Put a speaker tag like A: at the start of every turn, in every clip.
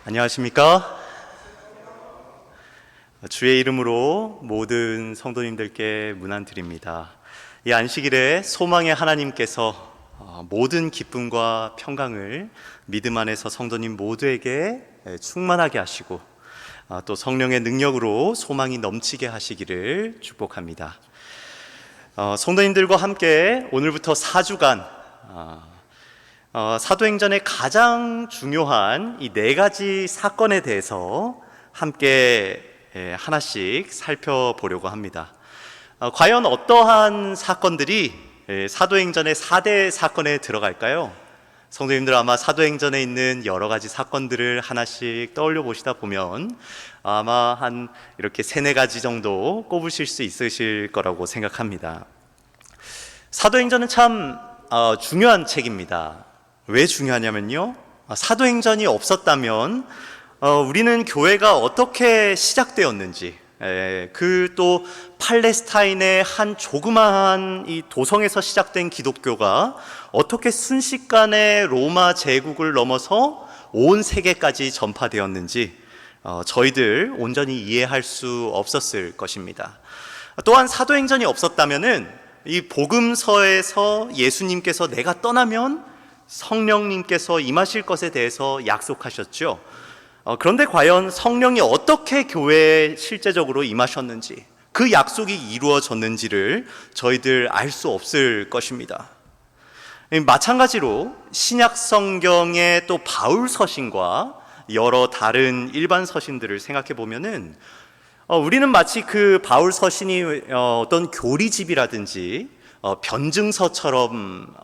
A: 안녕하십니까? 주의 이름으로 모든 성도님들께 문안드립니다. 이 안식일에 소망의 하나님께서 모든 기쁨과 평강을 믿음 안에서 성도님 모두에게 충만하게 하시고 또 성령의 능력으로 소망이 넘치게 하시기를 축복합니다. 성도님들과 함께 오늘부터 4주간 사도행전의 가장 중요한 이 4가지 사건에 대해서 함께 하나씩 살펴보려고 합니다. 과연 어떠한 사건들이 사도행전의 4대 사건에 들어갈까요? 성도님들 아마 사도행전에 있는 여러 가지 사건들을 하나씩 떠올려 보시다 보면 아마 한 이렇게 3-4가지 정도 꼽으실 수 있으실 거라고 생각합니다. 사도행전은 참 중요한 책입니다. 왜 중요하냐면요, 사도행전이 없었다면 우리는 교회가 어떻게 시작되었는지, 그 또 팔레스타인의 한 조그마한 이 도성에서 시작된 기독교가 어떻게 순식간에 로마 제국을 넘어서 온 세계까지 전파되었는지 저희들 온전히 이해할 수 없었을 것입니다. 또한 사도행전이 없었다면은 이 복음서에서 예수님께서 내가 떠나면 성령님께서 임하실 것에 대해서 약속하셨죠. 그런데 과연 성령이 어떻게 교회에 실제적으로 임하셨는지, 그 약속이 이루어졌는지를 저희들 알 수 없을 것입니다. 마찬가지로 신약 성경의 또 바울 서신과 여러 다른 일반 서신들을 생각해 보면은 우리는 마치 그 바울 서신이 어떤 교리집이라든지 변증서처럼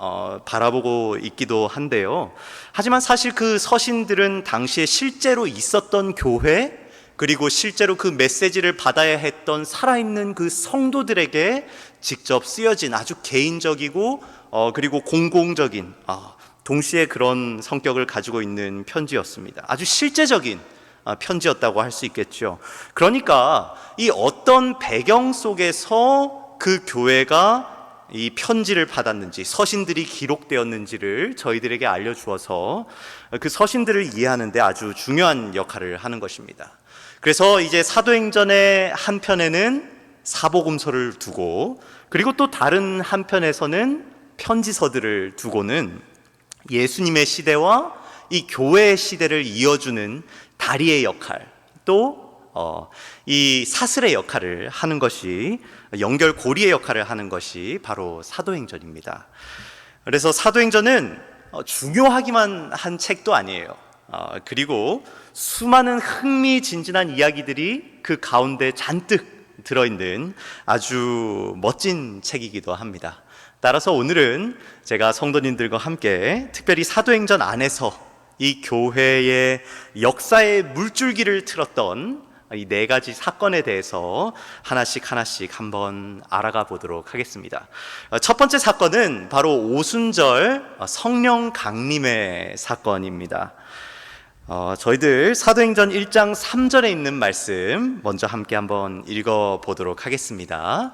A: 바라보고 있기도 한데요. 하지만 사실 그 서신들은 당시에 실제로 있었던 교회, 그리고 실제로 그 메시지를 받아야 했던 살아있는 그 성도들에게 직접 쓰여진 아주 개인적이고 그리고 공공적인, 동시에 그런 성격을 가지고 있는 편지였습니다. 아주 실제적인 편지였다고 할 수 있겠죠. 그러니까 이 어떤 배경 속에서 그 교회가 이 편지를 받았는지, 서신들이 기록되었는지를 저희들에게 알려주어서 그 서신들을 이해하는 데 아주 중요한 역할을 하는 것입니다. 그래서 이제 사도행전의 한편에는 사복음서를 두고, 그리고 또 다른 한편에서는 편지서들을 두고는 예수님의 시대와 이 교회의 시대를 이어주는 다리의 역할, 또 이 사슬의 역할을 하는 것이, 연결고리의 역할을 하는 것이 바로 사도행전입니다. 그래서 사도행전은 중요하기만 한 책도 아니에요. 그리고 수많은 흥미진진한 이야기들이 그 가운데 잔뜩 들어있는 아주 멋진 책이기도 합니다. 따라서 오늘은 제가 성도님들과 함께 특별히 사도행전 안에서 이 교회의 역사의 물줄기를 틀었던 이 4가지 사건에 대해서 하나씩 한번 알아가 보도록 하겠습니다. 첫 번째 사건은 바로 오순절 성령 강림의 사건입니다. 저희들 사도행전 1장 3절에 있는 말씀 먼저 함께 한번 읽어보도록 하겠습니다.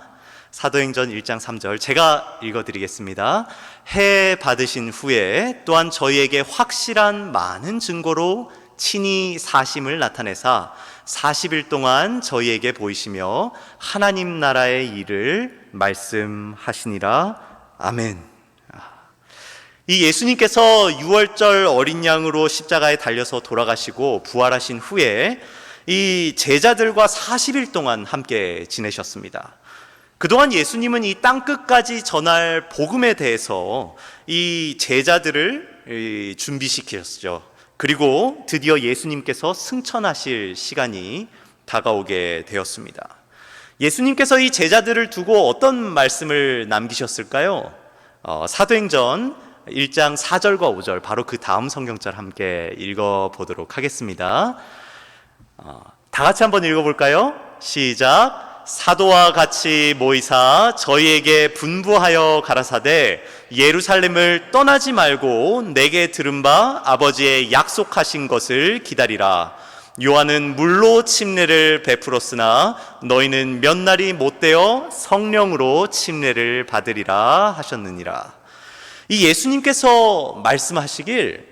A: 사도행전 1장 3절 제가 읽어드리겠습니다. 해 받으신 후에 또한 저희에게 확실한 많은 증거로 친히 사심을 나타내사 40일 동안 저희에게 보이시며 하나님 나라의 일을 말씀하시니라. 아멘. 이 예수님께서 유월절 어린 양으로 십자가에 달려서 돌아가시고 부활하신 후에 이 제자들과 40일 동안 함께 지내셨습니다. 그동안 예수님은 이 땅끝까지 전할 복음에 대해서 이 제자들을 준비시키셨죠. 그리고 드디어 예수님께서 승천하실 시간이 다가오게 되었습니다. 예수님께서 이 제자들을 두고 어떤 말씀을 남기셨을까요? 사도행전 1장 4절과 5절, 바로 그 다음 성경절 함께 읽어보도록 하겠습니다. 다 같이 한번 읽어볼까요? 시작. 사도와 같이 모이사 저희에게 분부하여 가라사대 예루살렘을 떠나지 말고 내게 들은 바 아버지의 약속하신 것을 기다리라. 요한은 물로 침례를 베풀었으나 너희는 몇 날이 못되어 성령으로 침례를 받으리라 하셨느니라. 이 예수님께서 말씀하시길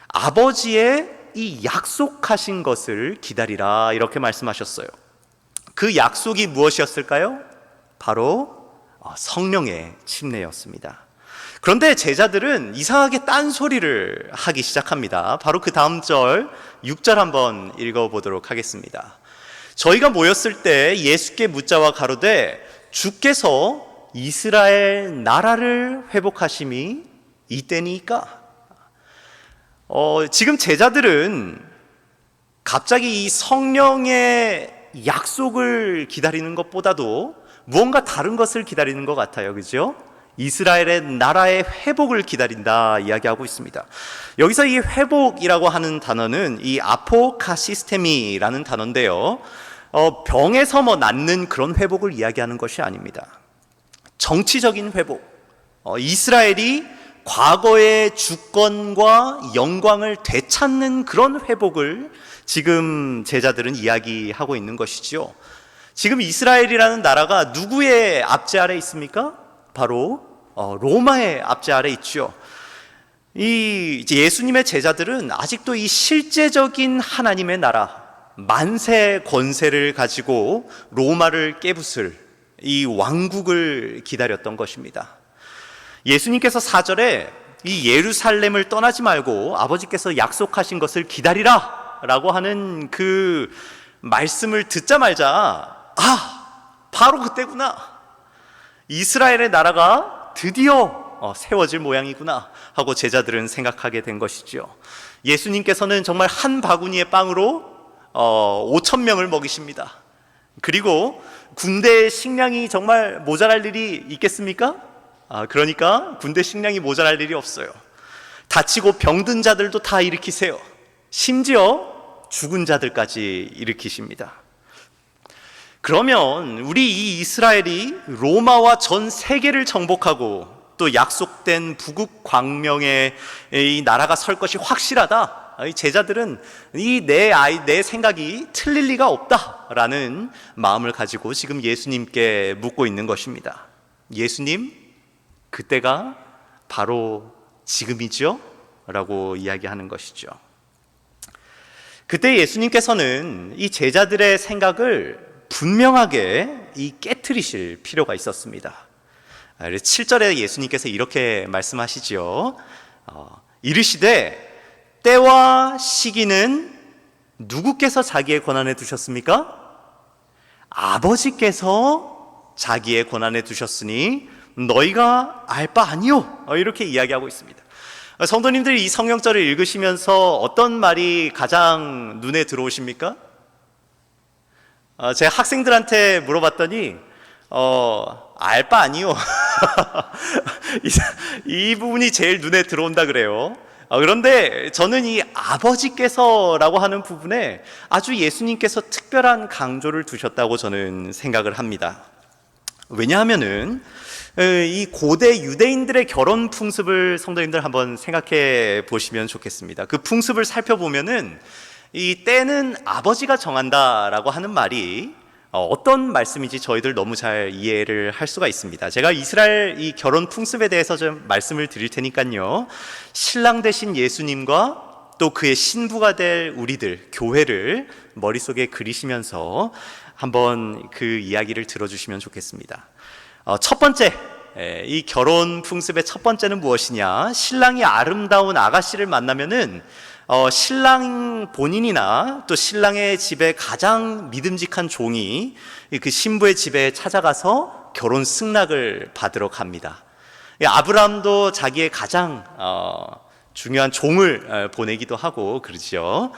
A: 아버지의 이 약속하신 것을 기다리라 이렇게 말씀하셨어요. 그 약속이 무엇이었을까요? 바로 성령의 침례였습니다. 그런데 제자들은 이상하게 딴소리를 하기 시작합니다. 바로 그 다음 절 6절 한번 읽어보도록 하겠습니다. 저희가 모였을 때 예수께 묻자와 가로되 주께서 이스라엘 나라를 회복하심이 이때니까. 지금 제자들은 갑자기 이 성령의 약속을 기다리는 것보다도 무언가 다른 것을 기다리는 것 같아요. 그죠? 이스라엘의 나라의 회복을 기다린다 이야기하고 있습니다. 여기서 이 회복이라고 하는 단어는 이 아포카시스테미라는 단어인데요. 병에서 낫는 그런 회복을 이야기하는 것이 아닙니다. 정치적인 회복. 이스라엘이 과거의 주권과 영광을 되찾는 그런 회복을 지금 제자들은 이야기하고 있는 것이지요. 지금 이스라엘이라는 나라가 누구의 압제 아래 있습니까? 바로 로마의 압제 아래 있죠. 이 예수님의 제자들은 아직도 이 실제적인 하나님의 나라, 만세 권세를 가지고 로마를 깨부술 이 왕국을 기다렸던 것입니다. 예수님께서 4절에 이 예루살렘을 떠나지 말고 아버지께서 약속하신 것을 기다리라 라고 하는 그 말씀을 듣자마자 바로 그때구나. 이스라엘의 나라가 드디어 세워질 모양이구나 하고 제자들은 생각하게 된 것이죠. 예수님께서는 정말 한 바구니의 빵으로 5천 명을 먹이십니다. 그리고 군대의 식량이 정말 모자랄 일이 있겠습니까? 그러니까 군대 식량이 모자랄 일이 없어요. 다치고 병든 자들도 다 일으키세요. 심지어 죽은 자들까지 일으키십니다. 그러면 우리 이 이스라엘이 로마와 전 세계를 정복하고 또 약속된 부국 광명의 이 나라가 설 것이 확실하다. 제자들은 내 생각이 틀릴 리가 없다라는 마음을 가지고 지금 예수님께 묻고 있는 것입니다. 예수님, 그때가 바로 지금이죠? 라고 이야기하는 것이죠. 그때 예수님께서는 이 제자들의 생각을 분명하게 깨트리실 필요가 있었습니다. 7절에 예수님께서 이렇게 말씀하시죠. 이르시되 때와 시기는 누구께서 자기의 권한에 두셨습니까? 아버지께서 자기의 권한에 두셨으니 너희가 알 바 아니요. 이렇게 이야기하고 있습니다. 성도님들이 이 성경절을 읽으시면서 어떤 말이 가장 눈에 들어오십니까? 제가 학생들한테 물어봤더니 알 바 아니요. 이 부분이 제일 눈에 들어온다 그래요. 그런데 저는 이 아버지께서라고 하는 부분에 아주 예수님께서 특별한 강조를 두셨다고 저는 생각을 합니다. 왜냐하면은 이 고대 유대인들의 결혼 풍습을 성도님들 한번 생각해 보시면 좋겠습니다. 그 풍습을 살펴보면은 이 때는 아버지가 정한다라고 하는 말이 어떤 말씀인지 저희들 너무 잘 이해를 할 수가 있습니다. 제가 이스라엘 이 결혼 풍습에 대해서 좀 말씀을 드릴 테니까요. 신랑 되신 예수님과 또 그의 신부가 될 우리들, 교회를 머릿속에 그리시면서 한번 그 이야기를 들어주시면 좋겠습니다. 첫 번째, 이 결혼 풍습의 첫 번째는 무엇이냐? 신랑이 아름다운 아가씨를 만나면은 신랑 본인이나 또 신랑의 집에 가장 믿음직한 종이 그 신부의 집에 찾아가서 결혼 승낙을 받으러 갑니다. 아브라함도 자기의 가장 중요한 종을 보내기도 하고 그러죠.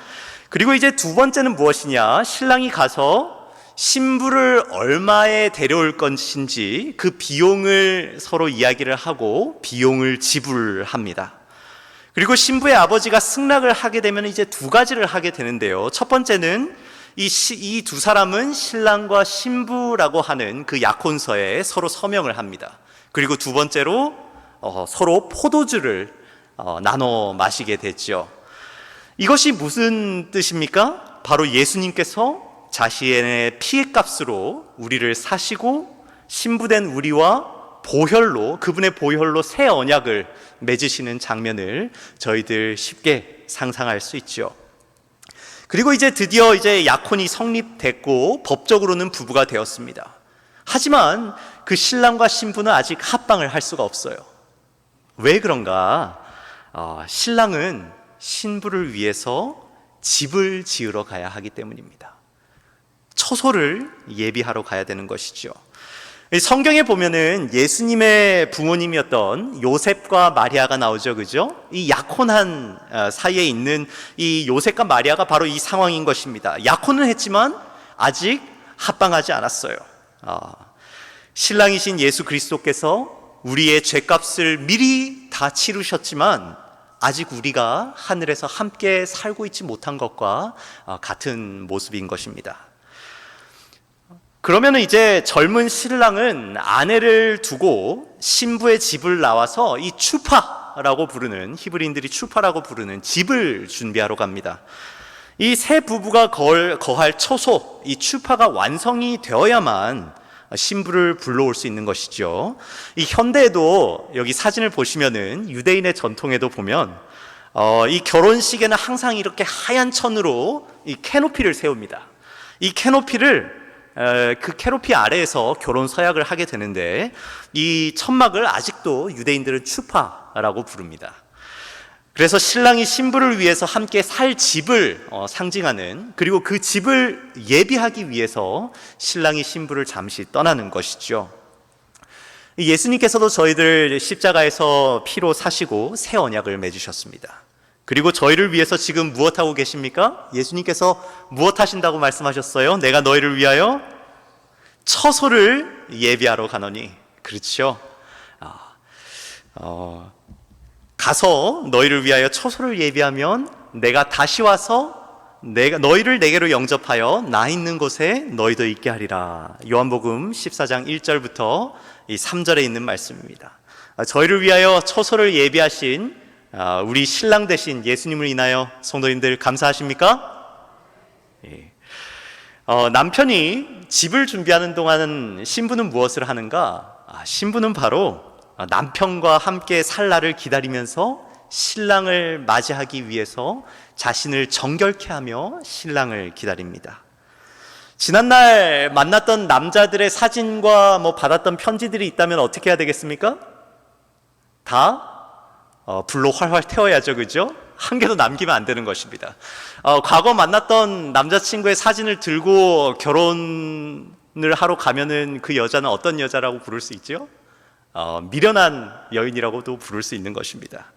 A: 그리고 이제 두 번째는 무엇이냐? 신랑이 가서 신부를 얼마에 데려올 것인지 그 비용을 서로 이야기를 하고 비용을 지불합니다. 그리고 신부의 아버지가 승낙을 하게 되면 이제 두 가지를 하게 되는데요. 첫 번째는 이 두 사람은 신랑과 신부라고 하는 그 약혼서에 서로 서명을 합니다. 그리고 두 번째로 서로 포도주를 나눠 마시게 됐죠. 이것이 무슨 뜻입니까? 바로 예수님께서 자신의 피해값으로 우리를 사시고 신부된 우리와 보혈로, 그분의 보혈로 새 언약을 맺으시는 장면을 저희들 쉽게 상상할 수 있죠. 그리고 이제 드디어 이제 약혼이 성립됐고 법적으로는 부부가 되었습니다. 하지만 그 신랑과 신부는 아직 합방을 할 수가 없어요. 왜 그런가? 신랑은 신부를 위해서 집을 지으러 가야 하기 때문입니다. 처소를 예비하러 가야 되는 것이죠. 성경에 보면은 예수님의 부모님이었던 요셉과 마리아가 나오죠, 그죠? 이 약혼한 사이에 있는 이 요셉과 마리아가 바로 이 상황인 것입니다. 약혼은 했지만 아직 합방하지 않았어요. 신랑이신 예수 그리스도께서 우리의 죄값을 미리 다 치르셨지만 아직 우리가 하늘에서 함께 살고 있지 못한 것과 같은 모습인 것입니다. 그러면 이제 젊은 신랑은 아내를 두고 신부의 집을 나와서 이 추파라고 부르는, 히브리인들이 추파라고 부르는 집을 준비하러 갑니다. 이 세 부부가 거할 처소, 이 추파가 완성이 되어야만 신부를 불러올 수 있는 것이죠. 이 현대에도 여기 사진을 보시면은 유대인의 전통에도 보면 이 결혼식에는 항상 이렇게 하얀 천으로 이 캐노피를 세웁니다. 이 캐노피를 그 캐노피 아래에서 결혼 서약을 하게 되는데 이 천막을 아직도 유대인들은 추파라고 부릅니다. 그래서 신랑이 신부를 위해서 함께 살 집을 상징하는, 그리고 그 집을 예비하기 위해서 신랑이 신부를 잠시 떠나는 것이죠. 예수님께서도 저희들 십자가에서 피로 사시고 새 언약을 맺으셨습니다. 그리고 저희를 위해서 지금 무엇하고 계십니까? 예수님께서 무엇 하신다고 말씀하셨어요? 내가 너희를 위하여 처소를 예비하러 가노니. 그렇죠? 가서 너희를 위하여 처소를 예비하면 내가 다시 와서 너희를 내게로 영접하여 나 있는 곳에 너희도 있게 하리라. 요한복음 14장 1절부터 이 3절에 있는 말씀입니다. 저희를 위하여 처소를 예비하신 우리 신랑 되신 예수님을 인하여 성도님들 감사하십니까? 남편이 집을 준비하는 동안 신부는 무엇을 하는가? 신부는 바로 남편과 함께 살 날을 기다리면서 신랑을 맞이하기 위해서 자신을 정결케 하며 신랑을 기다립니다. 지난날 만났던 남자들의 사진과 받았던 편지들이 있다면 어떻게 해야 되겠습니까? 다 불로 활활 태워야죠, 그죠? 한 개도 남기면 안 되는 것입니다. 과거 만났던 남자친구의 사진을 들고 결혼을 하러 가면은 그 여자는 어떤 여자라고 부를 수 있죠? 미련한 여인이라고도 부를 수 있는 것입니다.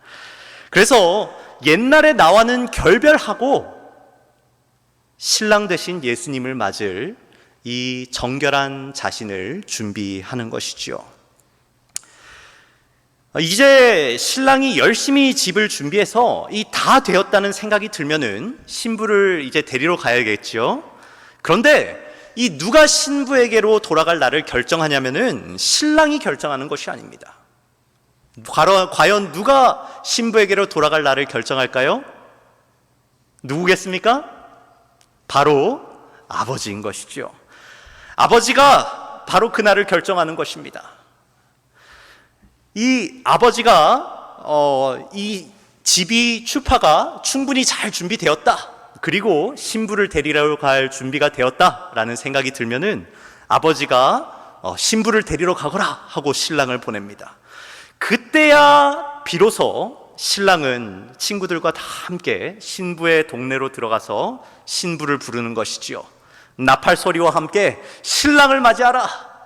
A: 그래서 옛날에 나와는 결별하고 신랑 되신 예수님을 맞을 이 정결한 자신을 준비하는 것이죠. 이제 신랑이 열심히 집을 준비해서 이 다 되었다는 생각이 들면은 신부를 이제 데리러 가야겠죠. 그런데 이 누가 신부에게로 돌아갈 날을 결정하냐면은 신랑이 결정하는 것이 아닙니다. 과연 누가 신부에게로 돌아갈 날을 결정할까요? 누구겠습니까? 바로 아버지인 것이죠. 아버지가 바로 그 날을 결정하는 것입니다. 이 아버지가 이 집이 추파가 충분히 잘 준비되었다, 그리고 신부를 데리러 갈 준비가 되었다라는 생각이 들면은 아버지가 신부를 데리러 가거라 하고 신랑을 보냅니다. 그때야 비로소 신랑은 친구들과 다 함께 신부의 동네로 들어가서 신부를 부르는 것이지요. 나팔 소리와 함께 신랑을 맞이하라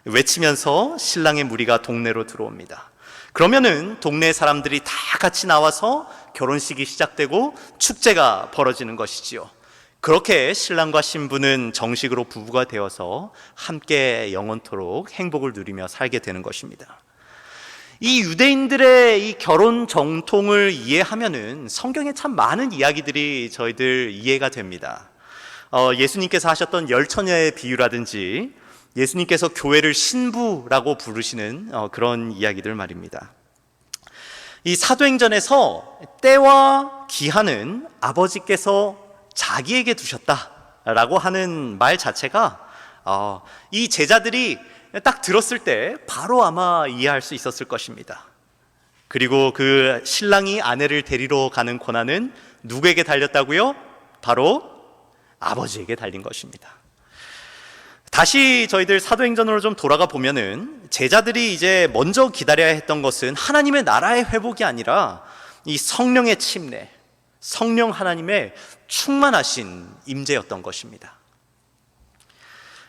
A: 외치면서 신랑의 무리가 동네로 들어옵니다. 그러면은 동네 사람들이 다 같이 나와서 결혼식이 시작되고 축제가 벌어지는 것이지요. 그렇게 신랑과 신부는 정식으로 부부가 되어서 함께 영원토록 행복을 누리며 살게 되는 것입니다. 이 유대인들의 이 결혼 정통을 이해하면은 성경에 참 많은 이야기들이 저희들 이해가 됩니다. 예수님께서 하셨던 열처녀의 비유라든지 예수님께서 교회를 신부라고 부르시는 그런 이야기들 말입니다. 이 사도행전에서 때와 기한은 아버지께서 자기에게 두셨다라고 하는 말 자체가 이 제자들이 딱 들었을 때 바로 아마 이해할 수 있었을 것입니다. 그리고 그 신랑이 아내를 데리러 가는 권한은 누구에게 달렸다고요? 바로 아버지에게 달린 것입니다. 다시 저희들 사도행전으로 좀 돌아가 보면은 제자들이 이제 먼저 기다려야 했던 것은 하나님의 나라의 회복이 아니라 이 성령의 침례, 성령 하나님의 충만하신 임재였던 것입니다.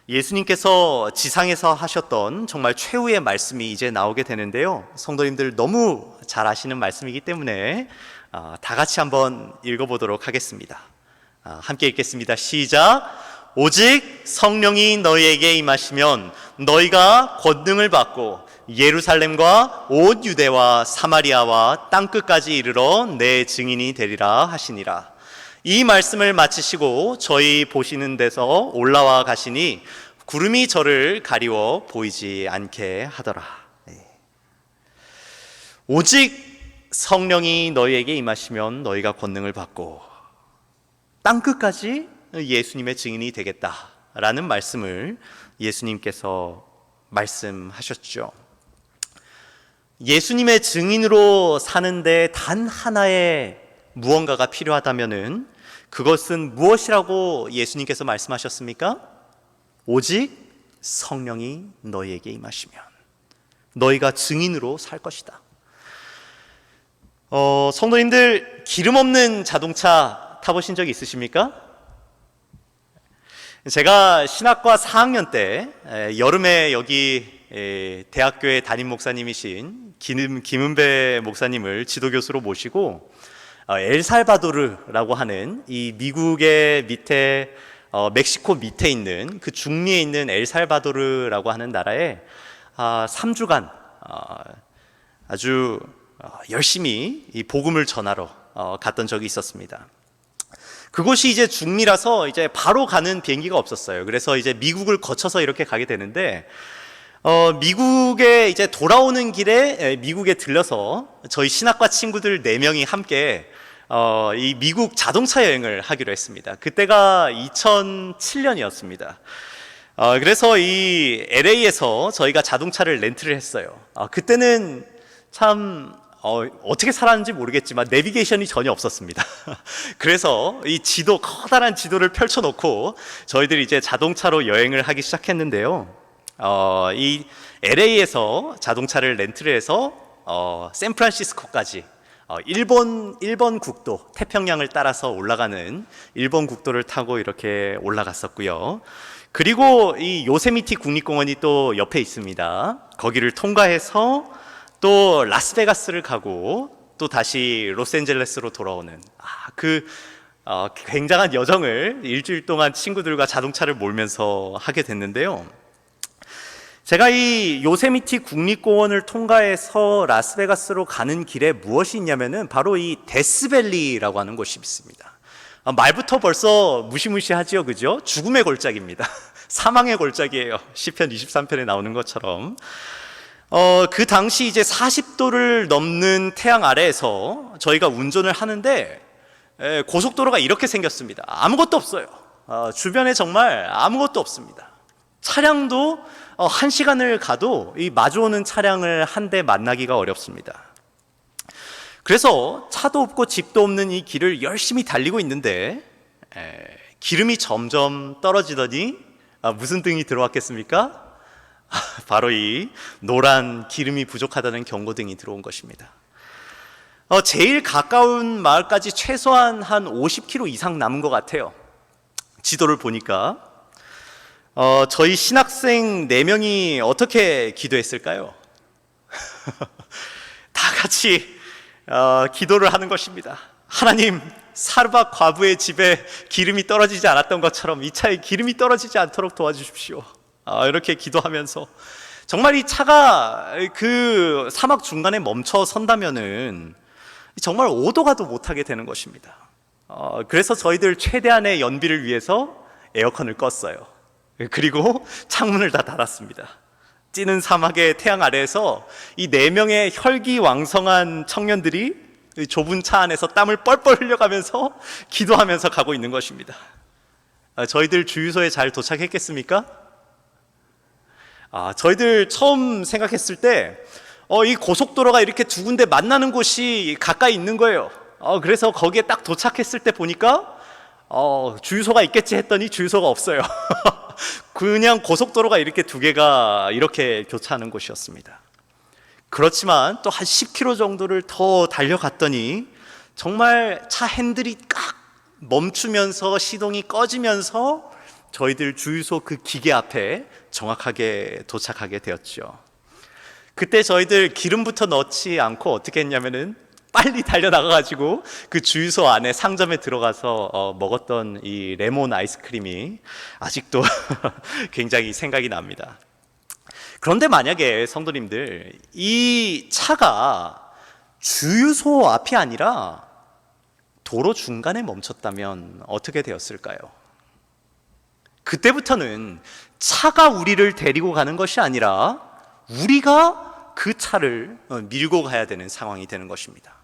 A: 예수님께서 지상에서 하셨던 정말 최후의 말씀이 이제 나오게 되는데요. 성도님들 너무 잘 아시는 말씀이기 때문에 다 같이 한번 읽어보도록 하겠습니다. 함께 읽겠습니다. 시작. 오직 성령이 너희에게 임하시면 너희가 권능을 받고 예루살렘과 온 유대와 사마리아와 땅끝까지 이르러 내 증인이 되리라 하시니라. 이 말씀을 마치시고 저희 보시는 데서 올라와 가시니 구름이 저를 가리워 보이지 않게 하더라. 오직 성령이 너희에게 임하시면 너희가 권능을 받고 땅끝까지 예수님의 증인이 되겠다라는 말씀을 예수님께서 말씀하셨죠. 예수님의 증인으로 사는데 단 하나의 무언가가 필요하다면은 그것은 무엇이라고 예수님께서 말씀하셨습니까? 오직 성령이 너희에게 임하시면 너희가 증인으로 살 것이다. 성도님들 기름 없는 자동차 타보신 적 있으십니까? 제가 신학과 4학년 때 여름에 여기 대학교의 담임 목사님이신 김은배 목사님을 지도교수로 모시고 엘살바도르라고 하는 이 미국의 밑에 멕시코 밑에 있는 그 중미에 있는 엘살바도르라고 하는 나라에 3주간 아주 열심히 이 복음을 전하러 갔던 적이 있었습니다. 그곳이 이제 중미라서 이제 바로 가는 비행기가 없었어요. 그래서 이제 미국을 거쳐서 이렇게 가게 되는데 미국에 이제 돌아오는 길에 미국에 들려서 저희 신학과 친구들 4명이 함께 이 미국 자동차 여행을 하기로 했습니다. 그때가 2007년이었습니다. 그래서 이 LA에서 저희가 자동차를 렌트를 했어요. 그때는 참 어떻게 살았는지 모르겠지만 내비게이션이 전혀 없었습니다. 그래서 이 커다란 지도를 펼쳐놓고 저희들이 이제 자동차로 여행을 하기 시작했는데요. 이 LA에서 자동차를 렌트를 해서 샌프란시스코까지 일본 국도, 태평양을 따라서 올라가는 일본 국도를 타고 이렇게 올라갔었고요. 그리고 이 요세미티 국립공원이 또 옆에 있습니다. 거기를 통과해서 또 라스베가스를 가고 또 다시 로스앤젤레스로 돌아오는 굉장한 여정을 일주일 동안 친구들과 자동차를 몰면서 하게 됐는데요. 제가 이 요세미티 국립공원을 통과해서 라스베가스로 가는 길에 무엇이 있냐면은 바로 이 데스밸리라고 하는 곳이 있습니다. 말부터 벌써 무시무시하지요, 그죠? 죽음의 골짜기입니다. 사망의 골짜기예요. 시편 23편에 나오는 것처럼. 그 당시 이제 40도를 넘는 태양 아래에서 저희가 운전을 하는데 고속도로가 이렇게 생겼습니다. 아무것도 없어요. 주변에 정말 아무것도 없습니다. 차량도 1시간을 가도 이 마주오는 차량을 한 대 만나기가 어렵습니다. 그래서 차도 없고 집도 없는 이 길을 열심히 달리고 있는데 기름이 점점 떨어지더니 무슨 등이 들어왔겠습니까? 바로 이 노란 기름이 부족하다는 경고등이 들어온 것입니다. 제일 가까운 마을까지 최소한 한 50km 이상 남은 것 같아요. 지도를 보니까 저희 신학생 4명이 어떻게 기도했을까요? 다 같이 기도를 하는 것입니다. 하나님, 사르밧 과부의 집에 기름이 떨어지지 않았던 것처럼 이 차에 기름이 떨어지지 않도록 도와주십시오. 이렇게 기도하면서 정말 이 차가 그 사막 중간에 멈춰 선다면은 정말 오도 가도 못하게 되는 것입니다. 그래서 저희들 최대한의 연비를 위해서 에어컨을 껐어요. 그리고 창문을 다 닫았습니다. 찌는 사막의 태양 아래에서 이 4명의 혈기왕성한 청년들이 좁은 차 안에서 땀을 뻘뻘 흘려가면서 기도하면서 가고 있는 것입니다. 저희들 주유소에 잘 도착했겠습니까? 저희들 처음 생각했을 때 이 고속도로가 이렇게 두 군데 만나는 곳이 가까이 있는 거예요. 그래서 거기에 딱 도착했을 때 보니까 주유소가 있겠지 했더니 주유소가 없어요. 그냥 고속도로가 이렇게 두 개가 이렇게 교차하는 곳이었습니다. 그렇지만 또 한 10km 정도를 더 달려갔더니 정말 차 핸들이 깍 멈추면서 시동이 꺼지면서 저희들 주유소 그 기계 앞에 정확하게 도착하게 되었죠. 그때 저희들 기름부터 넣지 않고 어떻게 했냐면은 빨리 달려나가가지고 그 주유소 안에 상점에 들어가서 먹었던 이 레몬 아이스크림이 아직도 굉장히 생각이 납니다. 그런데 만약에 성도님들, 이 차가 주유소 앞이 아니라 도로 중간에 멈췄다면 어떻게 되었을까요? 그때부터는 차가 우리를 데리고 가는 것이 아니라 우리가 그 차를 밀고 가야 되는 상황이 되는 것입니다.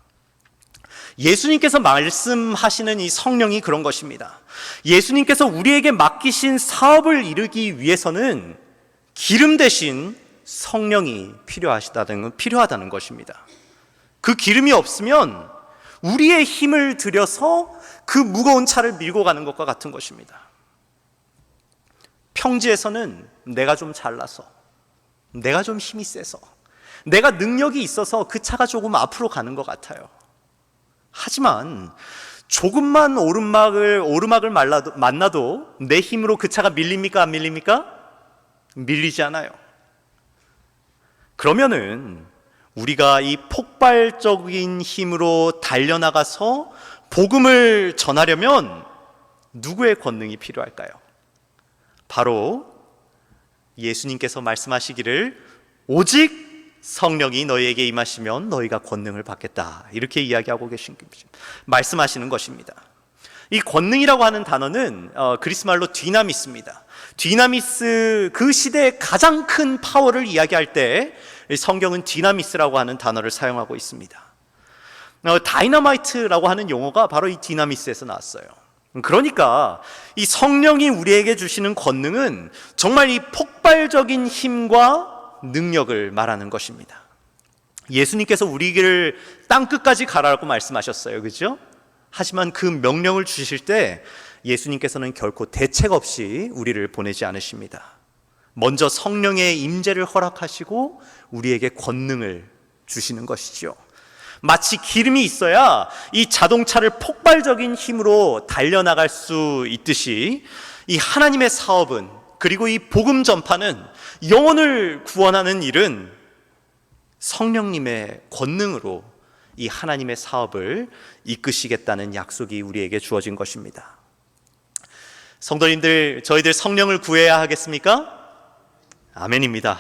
A: 예수님께서 말씀하시는 이 성령이 그런 것입니다. 예수님께서 우리에게 맡기신 사업을 이루기 위해서는 기름 대신 성령이 필요하다는 것입니다. 그 기름이 없으면 우리의 힘을 들여서 그 무거운 차를 밀고 가는 것과 같은 것입니다. 평지에서는 내가 좀 잘나서, 내가 좀 힘이 세서, 내가 능력이 있어서 그 차가 조금 앞으로 가는 것 같아요. 하지만 조금만 오르막을 만나도 내 힘으로 그 차가 밀립니까? 안 밀립니까? 밀리지 않아요. 그러면은 우리가 이 폭발적인 힘으로 달려나가서 복음을 전하려면 누구의 권능이 필요할까요? 바로 예수님께서 말씀하시기를 오직 성령이 너희에게 임하시면 너희가 권능을 받겠다, 이렇게 이야기하고 말씀하시는 것입니다. 이 권능이라고 하는 단어는 그리스 말로 디나미스입니다. 디나미스, 그 시대의 가장 큰 파워를 이야기할 때 성경은 디나미스라고 하는 단어를 사용하고 있습니다. 다이너마이트라고 하는 용어가 바로 이 디나미스에서 나왔어요. 그러니까 이 성령이 우리에게 주시는 권능은 정말 이 폭발적인 힘과 능력을 말하는 것입니다. 예수님께서 우리를 땅끝까지 가라고 말씀하셨어요. 그죠? 하지만 그 명령을 주실 때 예수님께서는 결코 대책 없이 우리를 보내지 않으십니다. 먼저 성령의 임재를 허락하시고 우리에게 권능을 주시는 것이죠. 마치 기름이 있어야 이 자동차를 폭발적인 힘으로 달려나갈 수 있듯이 이 하나님의 사업은, 그리고 이 복음 전파는, 영혼을 구원하는 일은 성령님의 권능으로 이 하나님의 사업을 이끄시겠다는 약속이 우리에게 주어진 것입니다. 성도님들, 저희들 성령을 구해야 하겠습니까? 아멘입니다.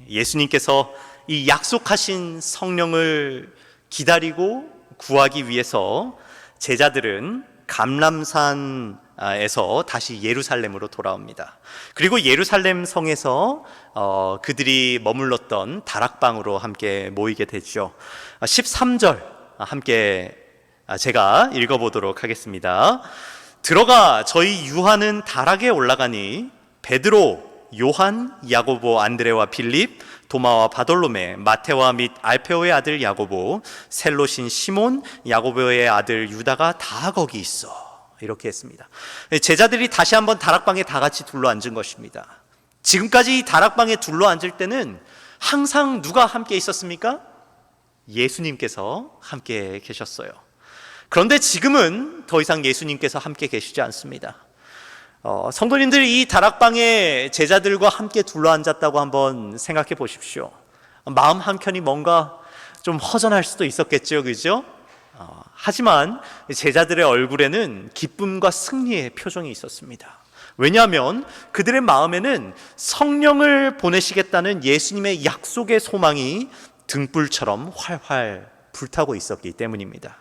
A: 예수님께서 이 약속하신 성령을 기다리고 구하기 위해서 제자들은 감람산에서 다시 예루살렘으로 돌아옵니다. 그리고 예루살렘 성에서 그들이 머물렀던 다락방으로 함께 모이게 되죠. 13절 함께 제가 읽어보도록 하겠습니다. 들어가 저희 유하는 다락에 올라가니 베드로, 요한, 야고보, 안드레와 빌립, 도마와 바돌로메, 마테와 및 알페오의 아들 야고보, 셀롯인 시몬, 야고보의 아들 유다가 다 거기 있어. 이렇게 했습니다. 제자들이 다시 한번 다락방에 다 같이 둘러앉은 것입니다. 지금까지 이 다락방에 둘러앉을 때는 항상 누가 함께 있었습니까? 예수님께서 함께 계셨어요. 그런데 지금은 더 이상 예수님께서 함께 계시지 않습니다. 성도님들, 이 다락방에 제자들과 함께 둘러앉았다고 한번 생각해 보십시오. 마음 한켠이 뭔가 좀 허전할 수도 있었겠죠, 그죠? 하지만 제자들의 얼굴에는 기쁨과 승리의 표정이 있었습니다. 왜냐하면 그들의 마음에는 성령을 보내시겠다는 예수님의 약속의 소망이 등불처럼 활활 불타고 있었기 때문입니다.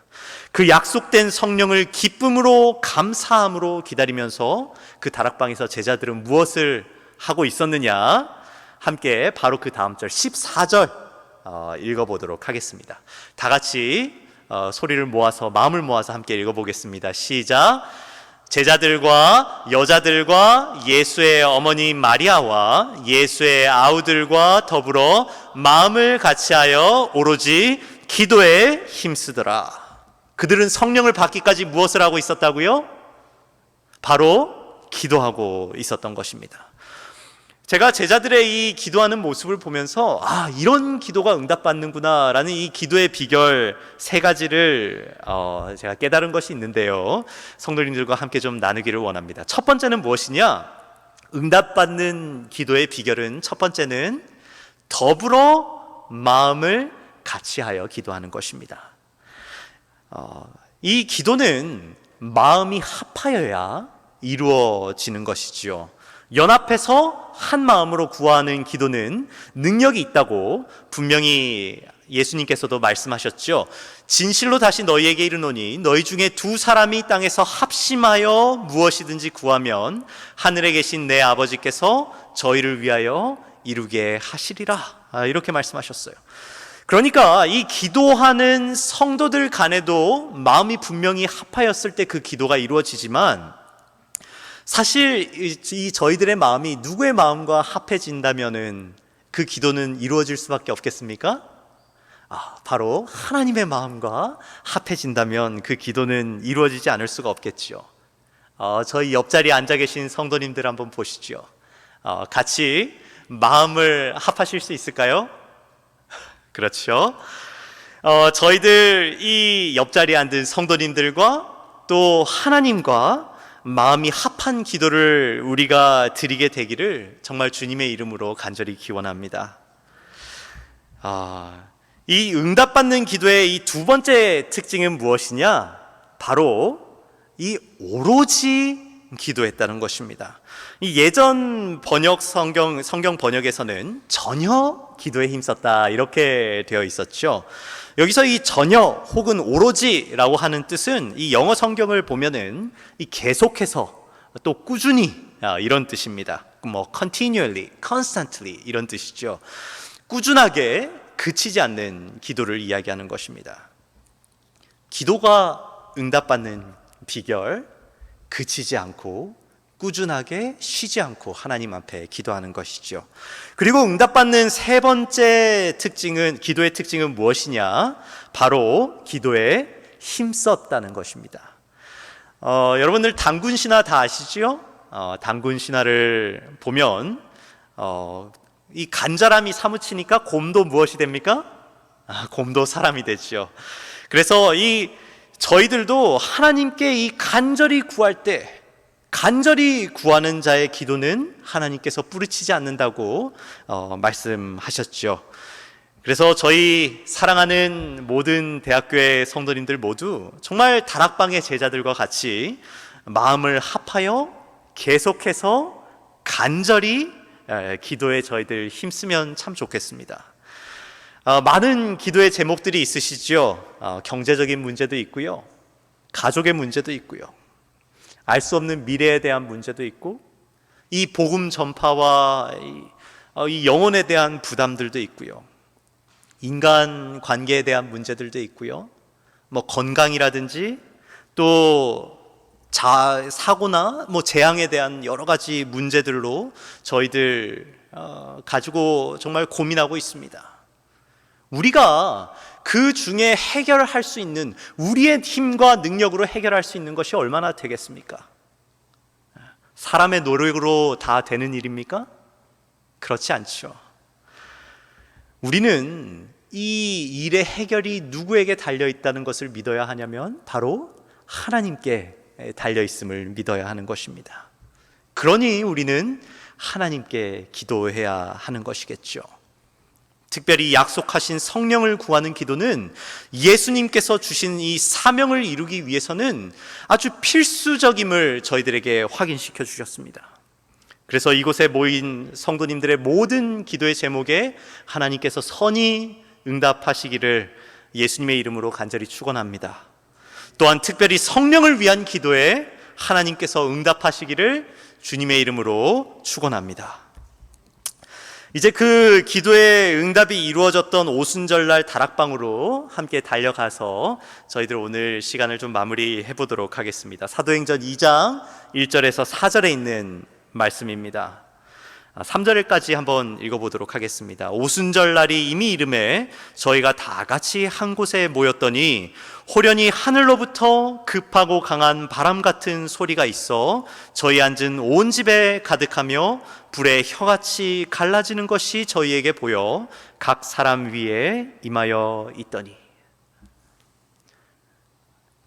A: 그 약속된 성령을 기쁨으로, 감사함으로 기다리면서 그 다락방에서 제자들은 무엇을 하고 있었느냐? 함께 바로 그 다음 절 14절 읽어보도록 하겠습니다. 다 같이 소리를 모아서, 마음을 모아서 함께 읽어보겠습니다. 시작. 제자들과 여자들과 예수의 어머니 마리아와 예수의 아우들과 더불어 마음을 같이하여 오로지 기도에 힘쓰더라. 그들은 성령을 받기까지 무엇을 하고 있었다고요? 바로 기도하고 있었던 것입니다. 제가 제자들의 이 기도하는 모습을 보면서 이런 기도가 응답받는구나 라는 이 기도의 비결 세 가지를 제가 깨달은 것이 있는데요, 성도님들과 함께 좀 나누기를 원합니다. 첫 번째는 무엇이냐? 응답받는 기도의 비결은 첫 번째는 더불어 마음을 같이하여 기도하는 것입니다. 이 기도는 마음이 합하여야 이루어지는 것이지요. 연합해서 한 마음으로 구하는 기도는 능력이 있다고 분명히 예수님께서도 말씀하셨죠. 진실로 다시 너희에게 이르노니 너희 중에 두 사람이 땅에서 합심하여 무엇이든지 구하면 하늘에 계신 내 아버지께서 저희를 위하여 이루게 하시리라, 이렇게 말씀하셨어요. 그러니까 이 기도하는 성도들 간에도 마음이 분명히 합하였을 때 그 기도가 이루어지지만, 사실 이 저희들의 마음이 누구의 마음과 합해진다면은 그 기도는 이루어질 수밖에 없겠습니까? 바로 하나님의 마음과 합해진다면 그 기도는 이루어지지 않을 수가 없겠죠. 저희 옆자리에 앉아 계신 성도님들 한번 보시죠. 같이 마음을 합하실 수 있을까요? 그렇죠. 저희들 이 옆자리에 앉은 성도님들과 또 하나님과 마음이 합한 기도를 우리가 드리게 되기를 정말 주님의 이름으로 간절히 기원합니다. 이 응답받는 기도의 이 두 번째 특징은 무엇이냐? 바로 이 오로지 기도했다는 것입니다. 이 예전 번역 성경 번역에서는 전혀 기도에 힘썼다 이렇게 되어 있었죠. 여기서 이 전혀 혹은 오로지라고 하는 뜻은 이 영어 성경을 보면은 이 계속해서 또 꾸준히 이런 뜻입니다. 뭐 continually, constantly 이런 뜻이죠. 꾸준하게 그치지 않는 기도를 이야기하는 것입니다. 기도가 응답받는 비결, 그치지 않고 꾸준하게 쉬지 않고 하나님 앞에 기도하는 것이죠. 그리고 응답받는 세 번째 특징은, 기도의 특징은 무엇이냐? 바로 기도에 힘썼다는 것입니다. 여러분들 당군 신화 다 아시죠? 당군 신화를 보면 이 간절함이 사무치니까 곰도 무엇이 됩니까? 곰도 사람이 되죠. 그래서 저희들도 하나님께 이 간절히 구할 때, 간절히 구하는 자의 기도는 하나님께서 뿌리치지 않는다고 말씀하셨죠. 그래서 저희 사랑하는 모든 대학교의 성도님들 모두 정말 다락방의 제자들과 같이 마음을 합하여 계속해서 간절히 기도에 저희들 힘쓰면 참 좋겠습니다. 많은 기도의 제목들이 있으시죠. 경제적인 문제도 있고요, 가족의 문제도 있고요, 알 수 없는 미래에 대한 문제도 있고, 이 복음 전파와 이 영혼에 대한 부담들도 있고요, 인간 관계에 대한 문제들도 있고요, 뭐 건강이라든지 또 사고나 뭐 재앙에 대한 여러 가지 문제들로 저희들 가지고 정말 고민하고 있습니다. 우리가 그 중에 해결할 수 있는, 우리의 힘과 능력으로 해결할 수 있는 것이 얼마나 되겠습니까? 사람의 노력으로 다 되는 일입니까? 그렇지 않죠. 우리는 이 일의 해결이 누구에게 달려 있다는 것을 믿어야 하냐면 바로 하나님께 달려 있음을 믿어야 하는 것입니다. 그러니 우리는 하나님께 기도해야 하는 것이겠죠. 특별히 약속하신 성령을 구하는 기도는 예수님께서 주신 이 사명을 이루기 위해서는 아주 필수적임을 저희들에게 확인시켜 주셨습니다. 그래서 이곳에 모인 성도님들의 모든 기도의 제목에 하나님께서 선히 응답하시기를 예수님의 이름으로 간절히 축원합니다. 또한 특별히 성령을 위한 기도에 하나님께서 응답하시기를 주님의 이름으로 축원합니다. 이제 그 기도의 응답이 이루어졌던 오순절날 다락방으로 함께 달려가서 저희들 오늘 시간을 좀 마무리해 보도록 하겠습니다. 사도행전 2장 1절에서 4절에 있는 말씀입니다. 3절까지 한번 읽어보도록 하겠습니다. 오순절 날이 이미 이름에 저희가 다 같이 한 곳에 모였더니 호련히 하늘로부터 급하고 강한 바람 같은 소리가 있어 저희 앉은 온 집에 가득하며 불에 혀같이 갈라지는 것이 저희에게 보여 각 사람 위에 임하여 있더니,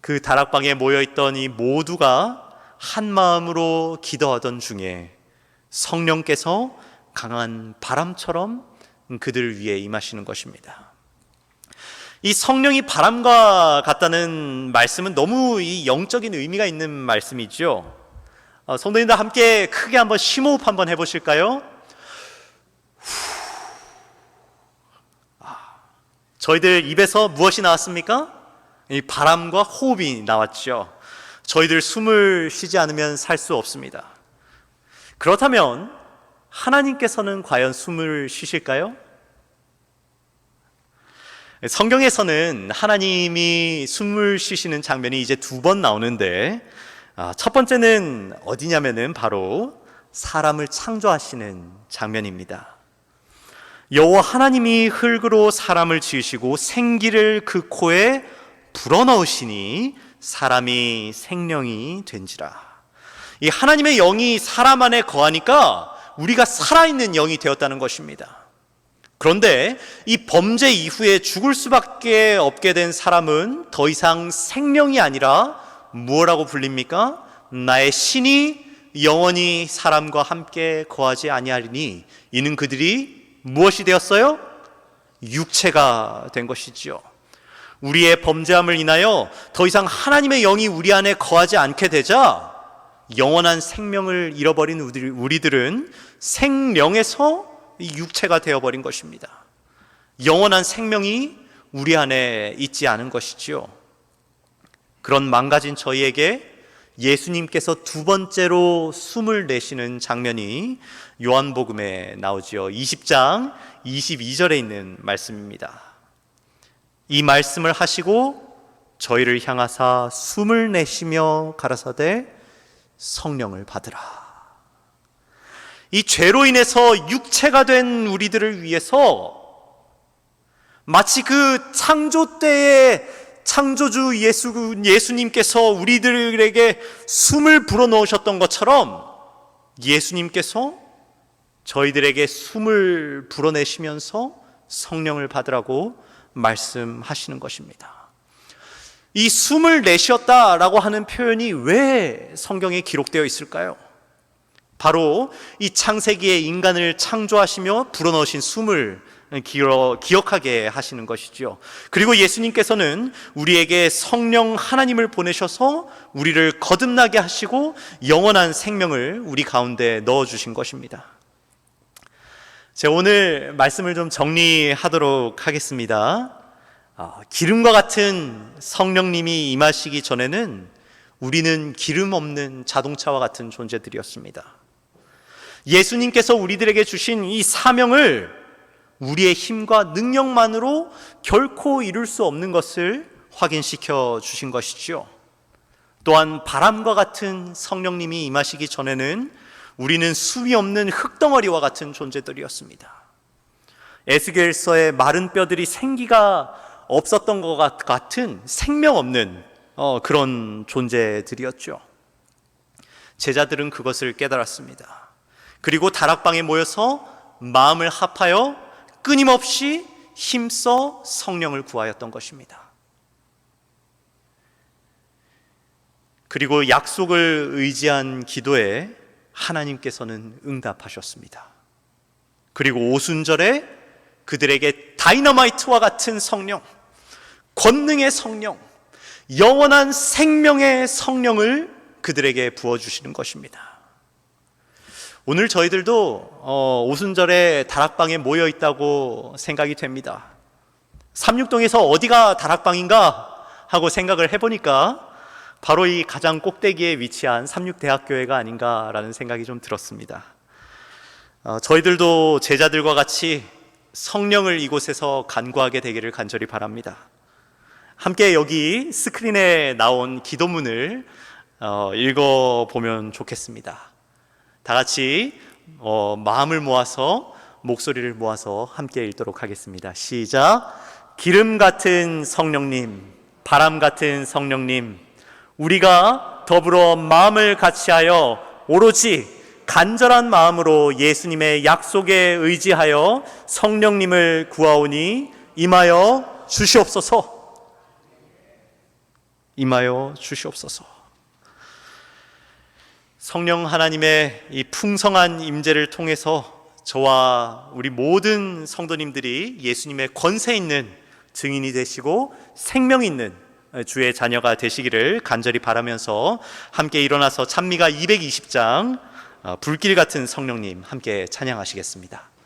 A: 그 다락방에 모여있던 이 모두가 한 마음으로 기도하던 중에 성령께서 강한 바람처럼 그들 위에 임하시는 것입니다. 이 성령이 바람과 같다는 말씀은 너무 이 영적인 의미가 있는 말씀이죠. 성도님들 함께 크게 한번 심호흡 한번 해보실까요? 저희들 입에서 무엇이 나왔습니까? 이 바람과 호흡이 나왔죠. 저희들 숨을 쉬지 않으면 살 수 없습니다. 그렇다면 하나님께서는 과연 숨을 쉬실까요? 성경에서는 하나님이 숨을 쉬시는 장면이 이제 2번 나오는데, 첫 번째는 어디냐면은 바로 사람을 창조하시는 장면입니다. 여호와 하나님이 흙으로 사람을 지으시고 생기를 그 코에 불어넣으시니 사람이 생명이 된지라. 이 하나님의 영이 사람 안에 거하니까 우리가 살아있는 영이 되었다는 것입니다. 그런데 이 범죄 이후에 죽을 수밖에 없게 된 사람은 더 이상 생명이 아니라 무엇라고 불립니까? 나의 신이 영원히 사람과 함께 거하지 아니하리니 이는 그들이 무엇이 되었어요? 육체가 된 것이지요. 우리의 범죄함을 인하여 더 이상 하나님의 영이 우리 안에 거하지 않게 되자 영원한 생명을 잃어버린 우리들은 생령에서 육체가 되어버린 것입니다. 영원한 생명이 우리 안에 있지 않은 것이지요. 그런 망가진 저희에게 예수님께서 2번째로 숨을 내쉬는 장면이 요한복음에 나오지요. 20장 22절에 있는 말씀입니다. 이 말씀을 하시고 저희를 향하사 숨을 내쉬며 가라사대 성령을 받으라. 이 죄로 인해서 육체가 된 우리들을 위해서 마치 그 창조 때의 창조주 예수님께서 우리들에게 숨을 불어넣으셨던 것처럼 예수님께서 저희들에게 숨을 불어내시면서 성령을 받으라고 말씀하시는 것입니다. 이 숨을 내쉬었다라고 하는 표현이 왜 성경에 기록되어 있을까요? 바로 이 창세기에 인간을 창조하시며 불어넣으신 숨을 기억하게 하시는 것이죠. 그리고 예수님께서는 우리에게 성령 하나님을 보내셔서 우리를 거듭나게 하시고 영원한 생명을 우리 가운데 넣어주신 것입니다. 제가 오늘 말씀을 좀 정리하도록 하겠습니다. 기름과 같은 성령님이 임하시기 전에는 우리는 기름 없는 자동차와 같은 존재들이었습니다. 예수님께서 우리들에게 주신 이 사명을 우리의 힘과 능력만으로 결코 이룰 수 없는 것을 확인시켜 주신 것이지요. 또한 바람과 같은 성령님이 임하시기 전에는 우리는 숨이 없는 흙덩어리와 같은 존재들이었습니다. 에스겔서의 마른 뼈들이 생기가 없었던 것 같은 생명 없는 그런 존재들이었죠. 제자들은 그것을 깨달았습니다. 그리고 다락방에 모여서 마음을 합하여 끊임없이 힘써 성령을 구하였던 것입니다. 그리고 약속을 의지한 기도에 하나님께서는 응답하셨습니다. 그리고 오순절에 그들에게 다이너마이트와 같은 성령, 권능의 성령, 영원한 생명의 성령을 그들에게 부어주시는 것입니다. 오늘 저희들도 오순절에 다락방에 모여 있다고 생각이 됩니다. 삼육동에서 어디가 다락방인가 하고 생각을 해보니까 바로 이 가장 꼭대기에 위치한 삼육대학교회가 아닌가라는 생각이 좀 들었습니다. 저희들도 제자들과 같이 성령을 이곳에서 간구하게 되기를 간절히 바랍니다. 함께 여기 스크린에 나온 기도문을 읽어보면 좋겠습니다. 다 같이 마음을 모아서 목소리를 모아서 함께 읽도록 하겠습니다. 시작. 기름 같은 성령님, 바람 같은 성령님, 우리가 더불어 마음을 같이하여 오로지 간절한 마음으로 예수님의 약속에 의지하여 성령님을 구하오니 임하여 주시옵소서. 임하여 주시옵소서. 성령 하나님의 이 풍성한 임재를 통해서 저와 우리 모든 성도님들이 예수님의 권세 있는 증인이 되시고 생명 있는 주의 자녀가 되시기를 간절히 바라면서 함께 일어나서 찬미가 220장 불길 같은 성령님 함께 찬양하시겠습니다.